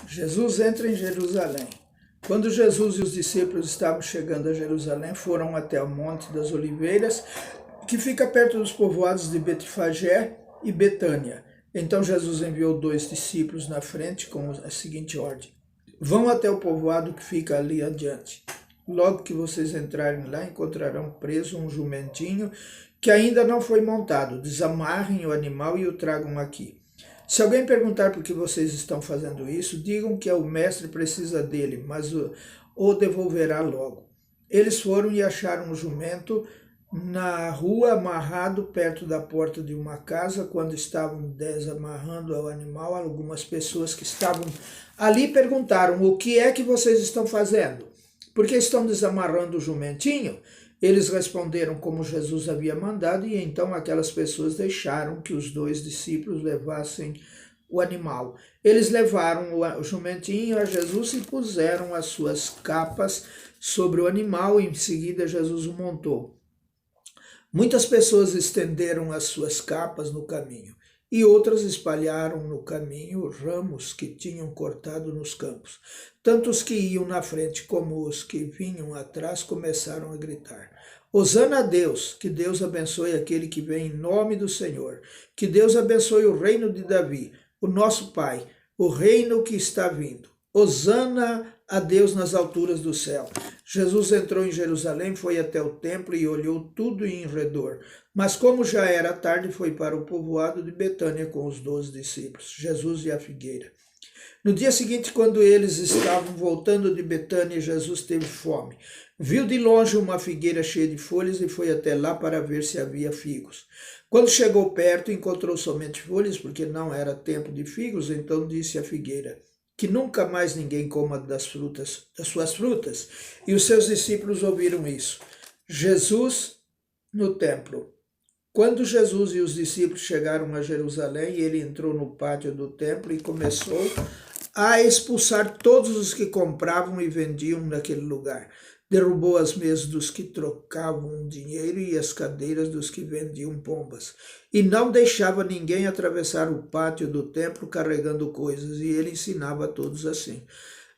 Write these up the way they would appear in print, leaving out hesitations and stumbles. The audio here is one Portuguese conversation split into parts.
Jesus entra em Jerusalém. Quando Jesus e os discípulos estavam chegando a Jerusalém, foram até o Monte das Oliveiras, que fica perto dos povoados de Betfagé e Betânia. Então Jesus enviou 2 discípulos na frente com a seguinte ordem: vão até o povoado que fica ali adiante. Logo que vocês entrarem lá, encontrarão preso um jumentinho que ainda não foi montado. Desamarrem o animal e o tragam aqui. Se alguém perguntar por que vocês estão fazendo isso, digam que o mestre precisa dele, mas o devolverá logo. Eles foram e acharam o jumento na rua, amarrado perto da porta de uma casa. Quando estavam desamarrando o animal, algumas pessoas que estavam ali perguntaram: o que é que vocês estão fazendo? Por que estão desamarrando o jumentinho? Eles responderam como Jesus havia mandado, e então aquelas pessoas deixaram que os 2 discípulos levassem o animal. Eles levaram o jumentinho a Jesus e puseram as suas capas sobre o animal, e em seguida Jesus o montou. Muitas pessoas estenderam as suas capas no caminho, e outras espalharam no caminho ramos que tinham cortado nos campos. Tanto os que iam na frente como os que vinham atrás começaram a gritar: Hosana a Deus, que Deus abençoe aquele que vem em nome do Senhor, que Deus abençoe o reino de Davi, o nosso Pai, o reino que está vindo. Hosana a Deus nas alturas do céu. Jesus entrou em Jerusalém, foi até o templo e olhou tudo em redor. Mas como já era tarde, foi para o povoado de Betânia com os 12 discípulos, Jesus e a figueira. No dia seguinte, quando eles estavam voltando de Betânia, Jesus teve fome. Viu de longe uma figueira cheia de folhas e foi até lá para ver se havia figos. Quando chegou perto, encontrou somente folhas, porque não era tempo de figos. Então disse à figueira: que nunca mais ninguém coma das suas frutas. E os seus discípulos ouviram isso. Jesus no templo. Quando Jesus e os discípulos chegaram a Jerusalém, ele entrou no pátio do templo e começou a expulsar todos os que compravam e vendiam naquele lugar. Derrubou as mesas dos que trocavam dinheiro e as cadeiras dos que vendiam pombas. E não deixava ninguém atravessar o pátio do templo carregando coisas, e ele ensinava a todos assim.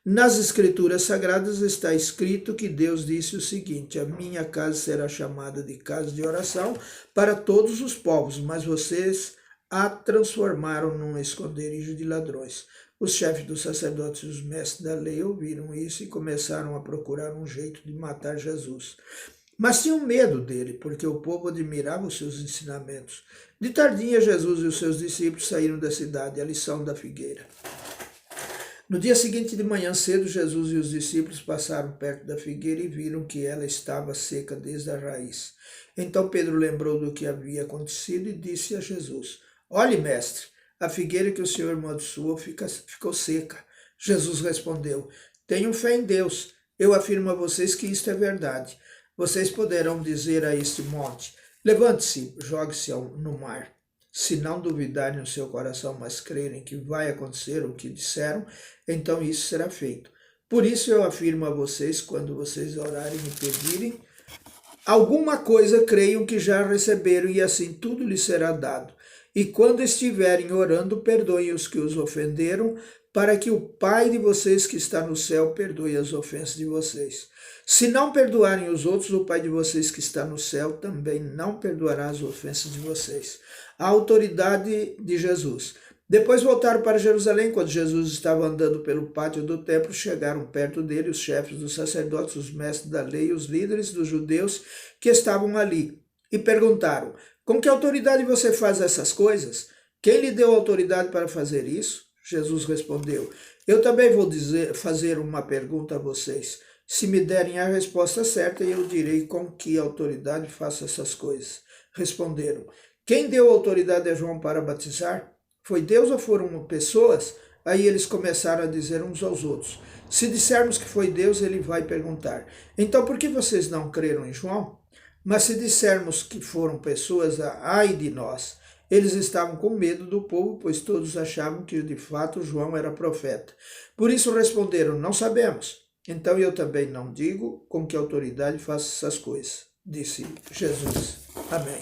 Nas Escrituras Sagradas está escrito que Deus disse o seguinte: a minha casa será chamada de casa de oração para todos os povos, mas vocês a transformaram num esconderijo de ladrões. Os chefes dos sacerdotes e os mestres da lei ouviram isso e começaram a procurar um jeito de matar Jesus. Mas tinham medo dele, porque o povo admirava os seus ensinamentos. De tardinha, Jesus e os seus discípulos saíram da cidade, a lição da figueira. No dia seguinte de manhã cedo, Jesus e os discípulos passaram perto da figueira e viram que ela estava seca desde a raiz. Então Pedro lembrou do que havia acontecido e disse a Jesus: olhe, mestre, a figueira que o Senhor amaldiçoou ficou seca. Jesus respondeu: tenham fé em Deus. Eu afirmo a vocês que isto é verdade. Vocês poderão dizer a este monte: levante-se, jogue-se no mar. Se não duvidarem no seu coração, mas crerem que vai acontecer o que disseram, então isso será feito. Por isso eu afirmo a vocês, quando vocês orarem e pedirem alguma coisa, creiam que já receberam, e assim tudo lhes será dado. E quando estiverem orando, perdoem os que os ofenderam, para que o Pai de vocês que está no céu perdoe as ofensas de vocês. Se não perdoarem os outros, o Pai de vocês que está no céu também não perdoará as ofensas de vocês. A autoridade de Jesus. Depois voltaram para Jerusalém. Quando Jesus estava andando pelo pátio do templo, chegaram perto dele os chefes dos sacerdotes, os mestres da lei e os líderes dos judeus que estavam ali, e perguntaram: com que autoridade você faz essas coisas? Quem lhe deu autoridade para fazer isso? Jesus respondeu: eu também vou fazer uma pergunta a vocês. Se me derem a resposta certa, eu direi com que autoridade faço essas coisas. Responderam: quem deu autoridade a João para batizar? Foi Deus ou foram pessoas? Aí eles começaram a dizer uns aos outros: se dissermos que foi Deus, ele vai perguntar: então por que vocês não creram em João? Mas se dissermos que foram pessoas, ai de nós. Eles estavam com medo do povo, pois todos achavam que de fato João era profeta. Por isso responderam: não sabemos. Então eu também não digo com que autoridade faço essas coisas, disse Jesus. Amém.